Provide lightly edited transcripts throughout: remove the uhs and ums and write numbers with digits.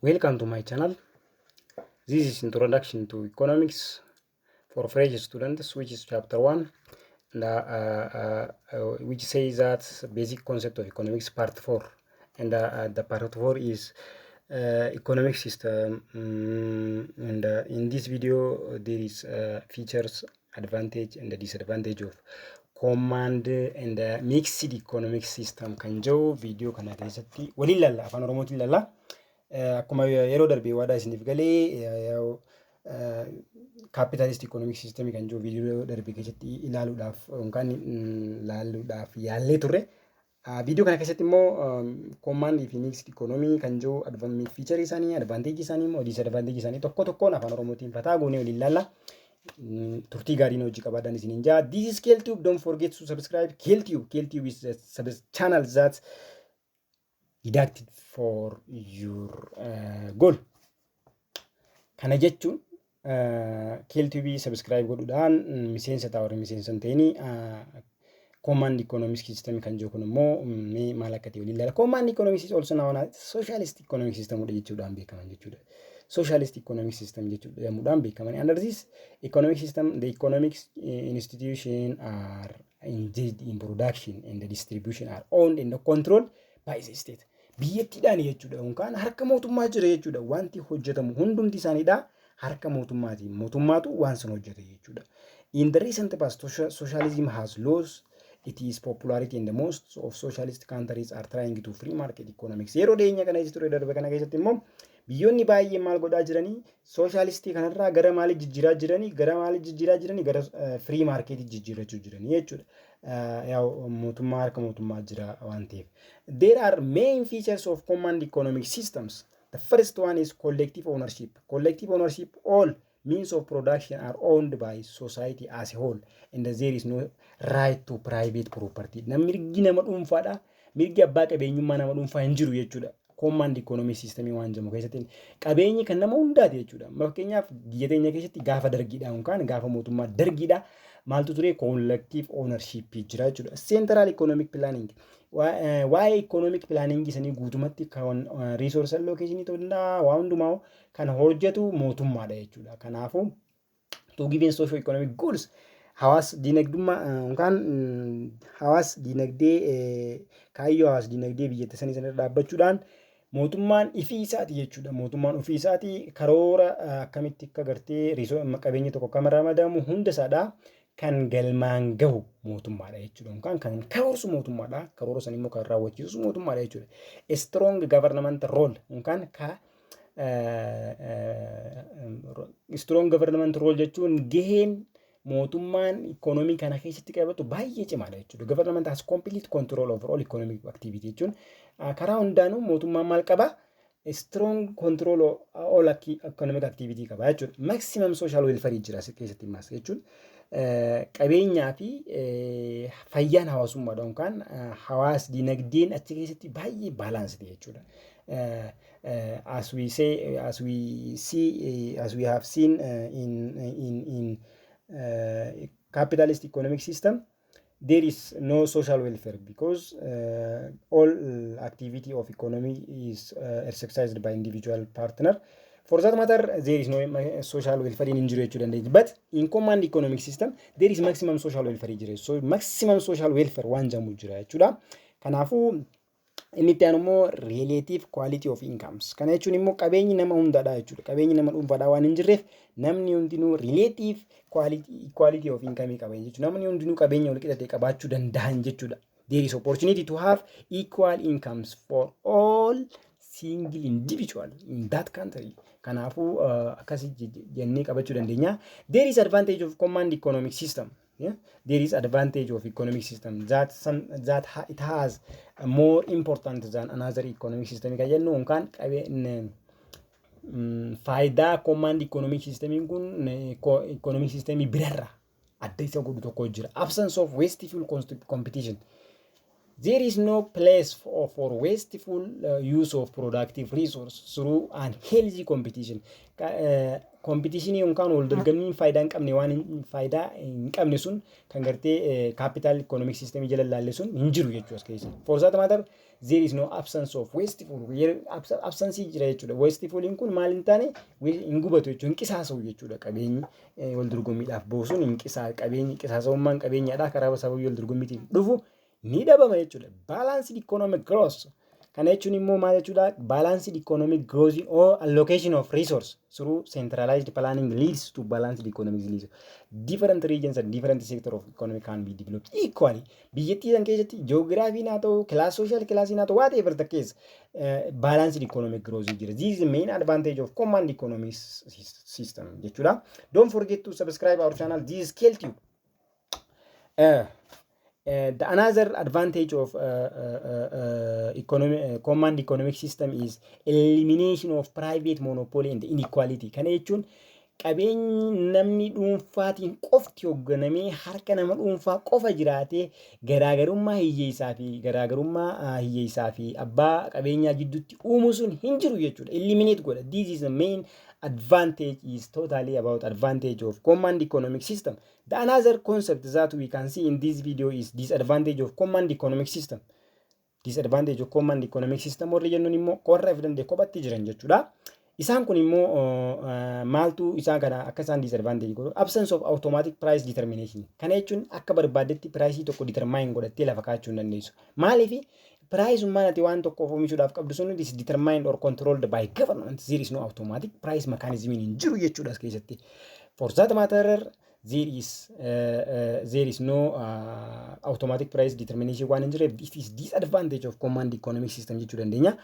Welcome to my channel. This is introduction to economics for fresh students, which is chapter 1, and, which says that basic concept of economics part 4. And the part 4 is economic system. And in this video, there is features, advantage, and the disadvantage of command and mixed economic system. Kan jiru video kana keessatti waliin lalla afaan oromootiin lalla. Akkuma yeroo darbee waadaa isiniif galee capitalist economic system kan jiru viidiyoo darbee keessatti ilaaluudhaaf yookaan ilaaluudhaaf yaallee turre. Viidiyoo kana keessatti immoo command fi mixed economy kan jiru feature isaanii, advantage isaanii immoo disadvantage isaanii tokko tokkoon afaan oromootiin fataa goonee waliin laalla. Turtii gaariin hojii qabaadhaan isiniin jaa. This is KLTube. Don't forget to subscribe. KLTube is a channel that deducted for your goal. Kana jechuun KLTube subscribe godhuudhaan miseensa ta'uu warra miseensa hin ta'inii command economic system kan jiru kun immoo maal akka ta'e waliin laala. Command economic system also known as socialist economic system jechuudhaan beekaman jechuudha. Socialist economic system jechuudhaan beekaman. Under this economic system, the economic institutions are engaged in production and the distribution are owned and controlled by the state. Biyyattiidhaan jechuudha yookaan harka mootummaa jira jechuudha. Wanti hojjetamu hundumti isaaniidha harka mootummaatiin. Mootummaatu waan san hojjeta jechuudha. In the recent past, socialism has lost its popularity and most of socialist countries are trying to free market economics. Yeroo dhiyeenya kana ture darbe kana keessatti immoo biyyoonni baay'ee maal godhaa jiranii socialistii kanarraa gara maalii jijjiiraa jiranii gara free market jijjiirachuu jiranii jechuudha. Yaa mootummaa harka mootummaa jira waan ta'eef. There are main features of command economic systems. The first one is collective ownership. Collective ownership, all means of production are owned by society as a whole, and there is no right to private property. Mirgi nama dhuunfaadha. Mirgi abbaa qabeenyummaa nama dhuunfaa hin jiru jechuudha. Command economic system waan jedhamu keessatti qabeenyi kan nama hundaati jechuudha. Fakkeenyaaf biyya teenya keessatti gaafa dargiidha yookaan gaafa mootummaa dargiidha maaltu ture collective ownership jira jechuudha. Central economic planning. Waa'ee economic planning isanii guutumatti kan resource allocation ta'uu danda'a waan hundumaa kan hojjetu mootummaadha jechuudha. Kanaafuu to give social economic goals hawaas dinagdummaa yookaan hawaas dinagdee kaayyoo hawaas dinagdee biyyattii sanii sana dhaabbachuudhaan mootummaan ofii isaati jechuudha. Mootummaan ofii isaati karoora akkamitti akka gartee qabeenya tokko akkam ramadamu hunda isaadha kan galmaan gahu mootummaadha jechuudha. Yookaan kan karoorsu mootummaadha. Karoora san immoo kan raawwachiisu mootummaadha jechuudha. A strong government role yookaan strong government role jechuun gaheen mootummaan economic kana keessatti qabatu baay'ee cimaadha jechuudha. Government has complete control over all economic activity jechuun karaa hundaanuu mootummaan maal qaba? Strong control of all economic activity qaba jechuudha. Maximum social welfare jira keessatti maas jechuun qabeenyaa fi fayyaan hawaasummaadha yookaan hawaas dinagdeen achi keessatti baay'ee balaansii jechuudha. As we have seen in capitalist economic system, there is no social welfare because all activity of economy is exercised by individual partner. For that matter, there is no social welfare in injury to the but in command economic system, there is maximum social welfare. So maximum social welfare one jamu jira jechuudha. Kanaafuu inni itti aanu immoo relative quality of incomes. Kana jechuun immoo qabeenyi nama hundaadha jechuudha. Qabeenyi nama dhuunfaadhaa waan hin jirreef namni hundinuu relative quality of income qaba jechuudha. Namni hundinuu qabeenya wal qixa ta'e qabaachuu danda'an jechuudha. There is opportunity to have equal incomes for all single individual in that country. Kanaafuu akkasii jennee qabachuu dandeenya. There is advantage of command economic system. Yeah? There is advantage of economic system that it has more important than another economic system. Kajennu yookaan faayidaa command economic system kun economic system birarra adda isa godhu tokko jira. Absence of wasteful competition. There is no place for wasteful use of productive resource through unhealthy competition. Competition yookaan wal dorgommiin faayidaa hin qabne waan faayidaa hin qabne sun kan gartee capital economic system jala laalle sun hin jiru jechuudha as keessa. For that matter, there is no absence of wasteful. Absence jira jechuudha. Wasteful kun maal hin taane hin gubatu jechuudha. Hin qisaasa'u jechuudha. Qabeenyi wal dorgommiidhaaf boosuun hin qabeenyi qisaasa'ummaan qabeenyaadha karaa sababii wal dorgommiitiin dhufu. Ni dabama jechuudha. Balanced economic growth. Kana jechuun immoo maal jechuudha? Balanced economic growth or allocation of resource through centralized planning leads to balanced economic growth. Different regions and different sector of economy can be developed equally. Biyyattii san keessatti geography naa ta'u, class social class naa ta'u, whatever the case, balanced economic growth jira. This is the main advantage of command economic system jechuudha. Don't forget to subscribe our channel. This is KLTube. The another advantage of command economic system is elimination of private monopoly and inequality. Kana jechuun qabeenyi namni dhuunfaatiin qofti hoogganamee harka nama dhuunfaa qofa jiraatee garaagarummaa hiyyeessaa fi abbaa qabeenyaa gidduutti uumuu sun hin jiru jechuudha. Eliminate godha. This is the main advantage is totally about advantage of command economic system. The another concept that we can see in this video is disadvantage of command economic system. Disadvantage of command economic system warri jennuun immoo qorra fidande kophatti jiran jechuudha. Isaan kun immoo maaltu isaan kana akka isaan disadvantage godhu absence of automatic price determination. Kana jechuun akka barbaadetti price tokko determine godhattee lafa kaachuu hin dandeessu. Maaliif price ummaan ati waan tokko oomishuudhaaf qabdu sun is determined or controlled by government. There is no automatic price mechanism hin jiru jechuudha as keessatti. For that matter, there is no automatic price determination waan hin jirre. This is disadvantage of command economic system jechuu dandeenya.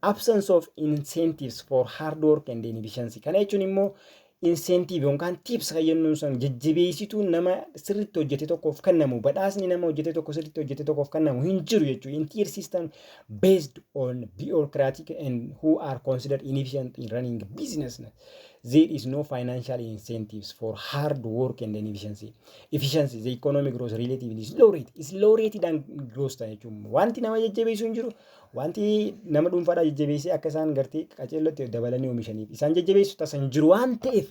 Absence of incentives for hard work and efficiency. Kana jechuun immoo incentive yookaan tips kayyannuun san jajjabeessituu nama sirriitti hojjete tokkoof kennamu badhaasni nama hojjete tokko sirriitti hojjete tokkoof kennamu hin jiru jechuudha. Entire system based on bureaucratic and who are considered inefficient in running business. There is no financial incentives for hard work and efficiency. Efficiency, the economic growth relatively is low rate. Is low rate than growth jechuun wanti nama jajjabeessu hin jiru. Wanti nama dhuunfaadhaa jajjabeessee akka isaan gartee qaceellotti dabalanii oomishaniif isaan jajjabeessu taasisan jiru waan ta'eef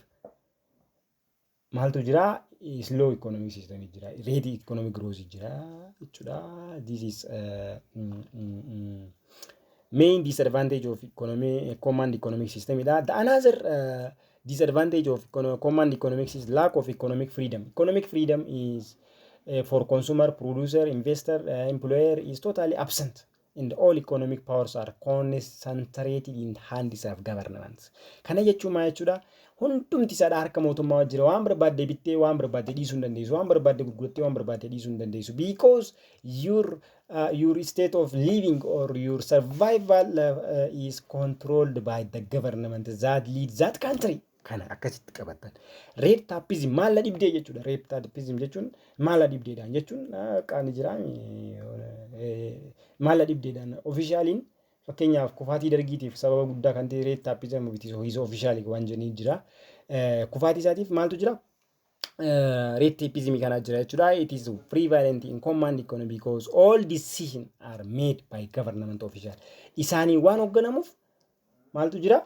maaltu jira? Slow economic system jira. Rate economic growth jira jechuudha. This is main disadvantage of command economic system. The another disadvantage of command economic system is lack of economic freedom. Economic freedom is for consumer, producer, investor, employer is totally absent. And all economic powers are concentrated in hands of governments. Kana jechuun maal jechuudha? Hundumti isaadha harka mootummaa jira. Waan barbaadde bittee waan barbaadde dhiisuu hin dandeessu. Waan barbaadde gurgurattee waan barbaadde dhiisuu hin dandeessu. Because your state of living or your survival is controlled by the government that leads that country. Kana akkasitti qabattan. Red tapism maal la dhibdee jechuudha. Red tapism jechuun maal la dhibdeedhaan jechuun qaani jiraan maal la dhibdeedhaan officialiin fakkeenyaaf kufaatii dargiitiif sababa guddaa kan ta'e red tapism is officially waan jedhanii jira. Kufaatii isaatiif maaltu jira? Red tapism kana jira jechuudha. It is prevalent in command economy because all decisions are made by government official. Isaanii waan hoogganamuuf maaltu jira?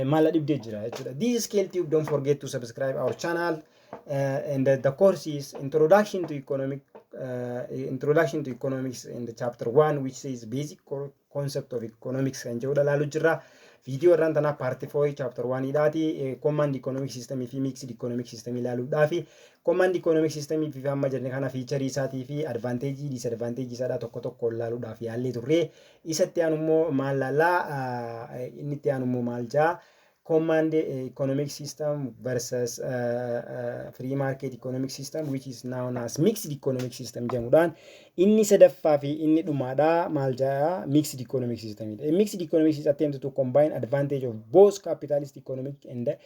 Mala dibde jira jechuudha. This is KLTube. Don't forget to subscribe our channel. And the course is introduction to economics in the chapter 1, which says basic concept of economics. And jawda lalu jira video irraan tana part 4 chapter 1 idati command economic system fi mixed economic system lalu dafi command economic system fi amma jenne kana feature isaati fi advantage disadvantage isaadha tokko tokko lalu dafi yaalle turre isatti aanummoo maal lala inni itti aanummoo maal jaa command economic system versus free market economic system, which is known as mixed economic system jedhamuudhaan inni sadaffaa fi inni dhumaadha maal jaa mixed economic system. A mixed economic system attempts to combine advantage of both capitalist economic and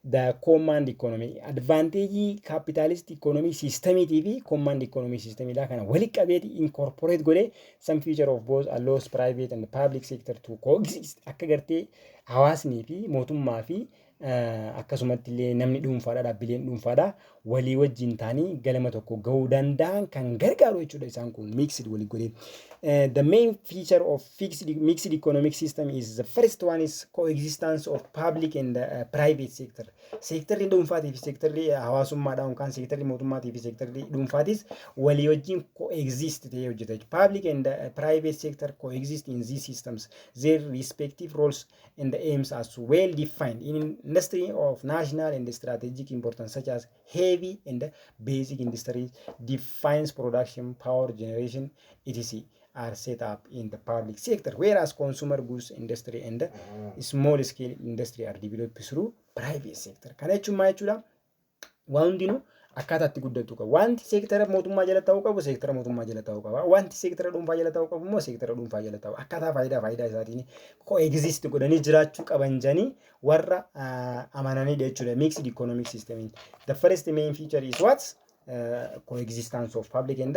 the command economy. Advantage capitalist economic system TV command economic system ila kana wali qabeti incorporate gole some feature of both allows private and public sector to coexist akka garte hawaasni fi mootummaa fi akkasumatti illee namni dhuunfaadha dhaabbileen dhuunfaadha walii wajjin taanii galma tokko gahuu danda'an kan gargaaru jechuudha isaan kun mixed walii godhee. The main feature of mixed economic system is the first one is coexistence of public and private sector. Sektarri dhuunfaatii fi sektarri hawaasummaadha yookaan sektarri mootummaatii fi sektarri dhuunfaatis walii wajjin coexist ta'ee hojjeta. Public and private sector coexist in these systems. Their respective roles and aims are well defined in industry of national and strategic importance such as heavy and basic industries defines production, power generation, etc. are set up in the public sector, whereas consumer goods industry and small scale industry are developed through private sector. Kana jechuun maal jechuudha? Waan hundinuu akkaataatti guddatu qaba. Wanti seektara mootummaa jala ta'uu qabu seektara mootummaa jala ta'uu qaba. Wanti seektara dhuunfaa jala ta'uu qabu immoo seektara dhuunfaa jala ta'u. Akkaataa faayidaa isaatiin coexist godhanii jiraachuu qaban janii warra amananidha jechuudha. Mixed economic system. The first main feature is what? Coexistence of public and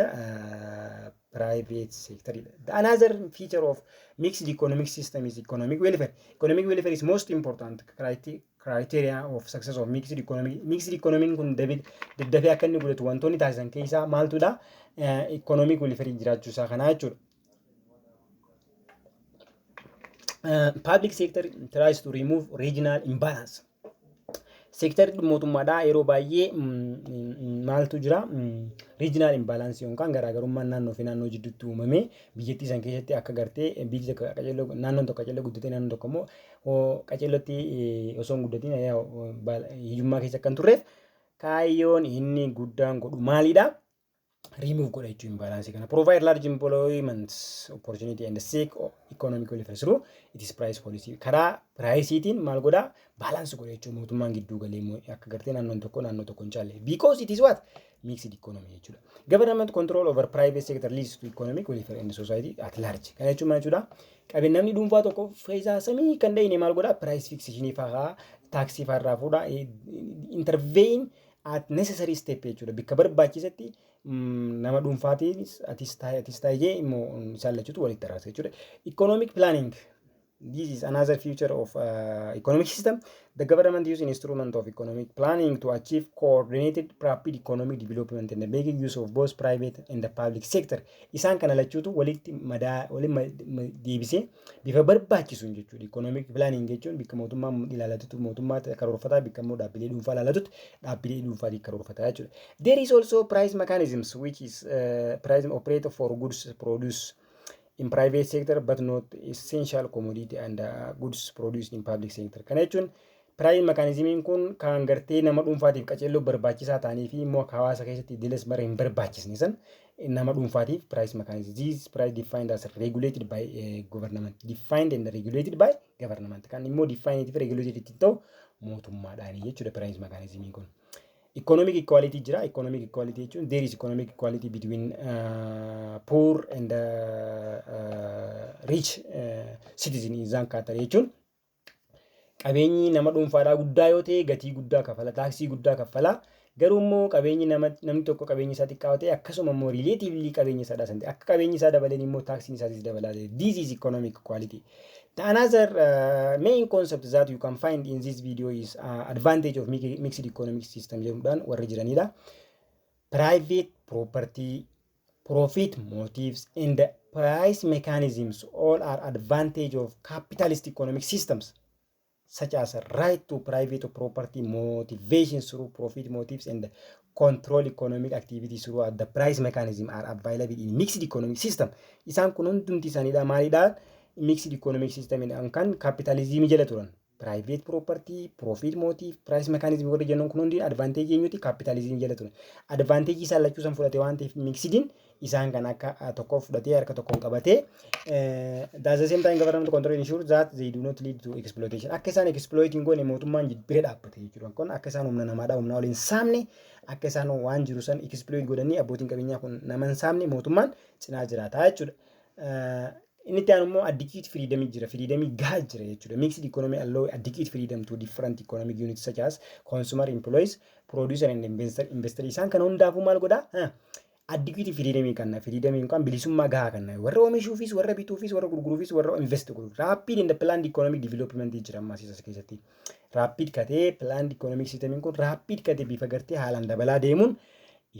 private sector. Another feature of mixed economic system is economic welfare. Economic welfare is most important criteria of success of mixed economy. Mixed economy kun daddafee akka inni godhatu wantoonni taasisan keessaa maaltudha? Economic welfare jiraachuu isaa kana jechuudha. Public sector tries to remove regional imbalance. Sektarri mootummaadhaa yeroo baay'ee maaltu jira regional imbalance yookaan garaagarummaan naannoo fi naannoo jidduutti uumamee biyyattii san keessatti akka gartee biyyi tokko qaceelloo naannoon tokko qaceelloo guddatee naannoon tokko immoo qaceellootti osoo hin guddatiin hiyyummaa keessa akka hin turreef kaayyoon inni guddaan godhu maalidha? Remove godha jechuun imbalance kana. Provide large employment opportunity and seek economic welfare through its price policy. Karaa priceetiin maal godha? Balance godha jechuun mootummaan gidduu galee akka gartee naannoon tokko hin caalle. Because it is what? Mixed economy jechuudha. Government control over private sector leads to economic welfare in the society at large. Kana jechuun maal jechuudha? Qabeenyaan namni dhuunfaa tokko faayidaa samii kan dayine maal godha? Price fixation fa'aa taaksii fa'aa fuudha intervene at necessary step jechuudha. Bikka barbaachisetti nama dhuunfaatiin atis taa'ee immoo isaan lachuutu walitti araarsa jechuudha. Economic planning. This is another feature of economic system. The government uses instrument of economic planning to achieve coordinated rapid economic development and making use of both private and the public sector. Isaan kana lachuutu walitti deebisee bifa barbaachisuun jechuudha. Economic planning jechuun bikka mootummaan ilaalatutti mootummaa karoorfataa bikka immoo dhaabbilee dhuunfaa ilaalatutti dhaabbilee dhuunfaatii karoorfataa jechuudha. There is also price mechanisms which is price operator for goods produced in private sector but not essential commodity and goods produced in public sector. Kana jechuun price mechanismiin kun kan gartee nama dhuunfaatiif qaceelloo barbaachisaa ta'anii fi immoo hawaasa keessatti dilas bara hin barbaachisne san nama dhuunfaatiif price mechanism. This price defined as regulated by government. Defined and regulated by government. Kan immoo defined fi regulated ta'u mootummaadhaan jechuudha price mechanismiin kun. Economic equality jira. Economic equality jechuun there is economic equality between poor and rich citizen isaan kaatare jechuun qabeenyi nama dhuunfaadhaa guddaa yoo ta'e gatii guddaa kafala taaksii guddaa kafala garuu immoo qabeenyi namni tokko qabeenyi isaa xiqqaa ta'e akkasuma immoo relatively qabeenyi isaa dhaasante akka qabeenyi isaa dabaleen immoo taaksiin isaatis dabalaa ta'e this is economic equality. The another main concept that you can find in this video is advantage of mixed economic system jedhuudhaan warri jiranidha. Private property, profit motives and price mechanisms all are advantage of capitalist economic systems such as right to private property, motivations through profit motives and control economic activities through the price mechanism are available in mixed economic system. Isaan kun hundumti isaaniidha maalidha? Mixed economic system kan capitalism jala turan. Private property, profit motive, price mechanism warri jennuun kun hundi advantage eenyuti? Capitalism jala turan. Advantage isaan lachuu san fudhate waan ta'eef mixedin isaan kan akka tokko fudhatee harka tokkoon qabatee at the same time government control ensure that they do not lead to exploitation. Akka isaan exploiting goone mootummaan bira dhaabbate jechuudha. Kun akka isaan humna namaadhaa humna waliin saamne akka isaan waan jiru san exploit godhanii abbootiin qabeenyaa kun nama hin saamne mootummaan cinaa jiraata jechuudha. Inni itti aanu immoo adequate freedom jira. Freedom gahaa jira jechuudha. Mixed economy allow adequate freedom to different economic units such as consumer, employees, producer and investor. Isaan kana hundaafuu maal godhaa? addictive freedom kanna freedom kan bilisummaa gahaa kanna warra oomishuufis warra bituufis warra gurguruufis warra invest godhu rapid in the planned economic development jira ammaas keessatti rapid katee planned economic system kun rapid katee bifa gartee haalaan dabalaa deemuun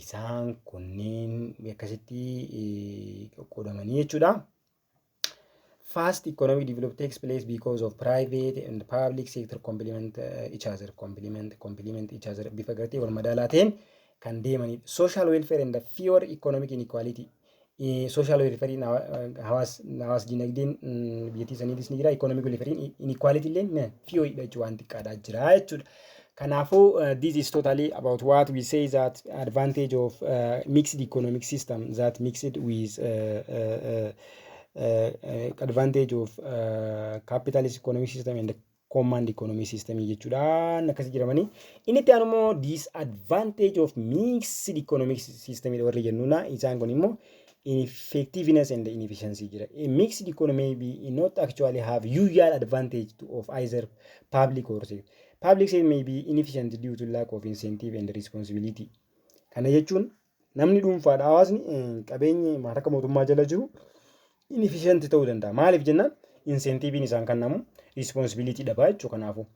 isaan kunneen akkasitti qoqqoodamanii jechuudha. Fast economic development takes place because of private and public sector complement each other, complement each other. Bifa gartee wal madaalaa ta'een kan deemanii social welfare and fewer economic inequality. Social welfare hawaas dinagdeen biyyattii saniitis ni jira. Economic welfare inequality illee fewer jechuun waan xiqqaadhaa jira jechuudha. Kanaafuu this is totally about what we say that advantage of mixed economic system that mixed with advantage of capitalist economic system and the command economic system jechuudha. Akkasii jiramanii inni itti aanu immoo disadvantage of mixed economic system warri jennuuna isaan kun immoo ineffectiveness and inefficiency jira. A mixed economy may not actually have usual advantage of either public or sector. Public sector may be inefficient due to lack of incentive and responsibility. Kana jechuun namni dhuunfaadha hawaasni qabeenyi harka mootummaa jala jiru inefficient ta'uu danda'a. Maaliif jennaan incentive isaan kennamu responsibility dhabaa jechuudha. Kanaafuu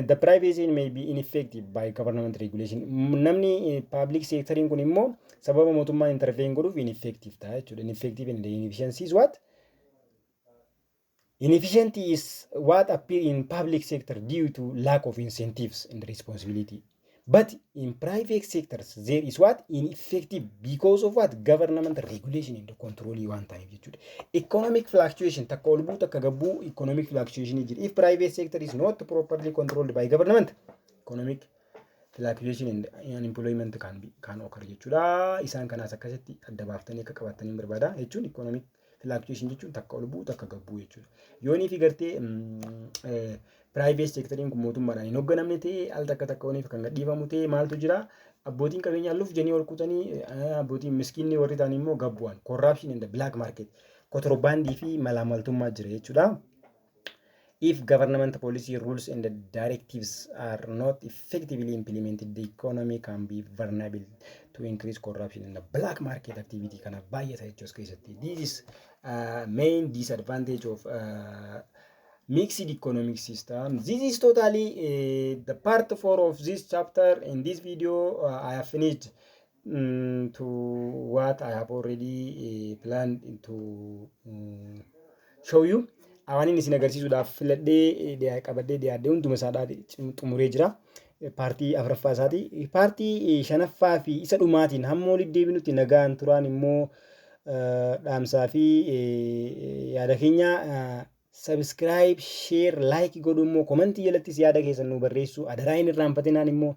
the private sector may be ineffective by government regulation. Namni public sector kun immoo sababa mootummaan intervene godhuuf ineffective ta'a jechuudha. Ineffective and inefficiency is what? Inefficient is what appear in public sector due to lack of incentives and responsibility. But in private sectors, there is what? Ineffective because of what? Government regulation and control one time. Economic fluctuation, economic fluctuation. If private sector is not properly controlled by government, economic fluctuation and unemployment can occur. Isaan kanas akkasitti adda baaftanii akka qabatanii barbaada. Jechuun economic fluctuation jechuun takka ol bu'u takka gad bu'u jechuudha. Yoonii fi gartee private sectoriin kun mootummaadhaan hin hoogganamne ta'e al takka takka waniif kan gadhiifamu ta'e maaltu jira? Abbootiin qabeenyaa luuf janii ol kutanii abbootiin miskiinni warri ta'an immoo gad bu'an. Corruption in the black market, kontiroobaandii fi malaamaltummaa jira jechuudha. If government policy rules and the directives are not effectively implemented, the economy can be vulnerable to increase corruption and the black market activity. Kana baay'ata jechuus keessatti. This is main disadvantage of mixed economic system. This is totally the part 4 of this chapter. In this video, I have finished to what I have already planned to show you. Awaniin isin agarsiisuudhaaf filadhee qabadhee dhiyaadhee hunduma isaadhaa xumuree jira. Paartii afuraffaa isaati. Paartii shanaffaa fi isa dhumaatiin hamma walitti deebinutti nagaan turaan immoo dhaamsaa fi yaada keenya subscribe, share, like godhu immoo komentii jalattis yaada keessan nu barreessu. Adaraa hin irraanfatinaan immoo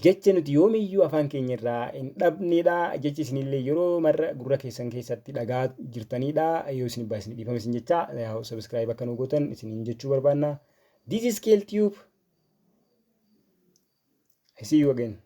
jecha nuti yoomiyyuu afaan keenya irraa hin dhabnedha. Jechi isinillee yeroo marra gurra keessan keessatti dhagaa jirtanidha. Yoo isin baay'isni dhiifame isin jecha subscribe akka nu gootan isiniin jechuu barbaanna. This is Scale Tube. I see you again.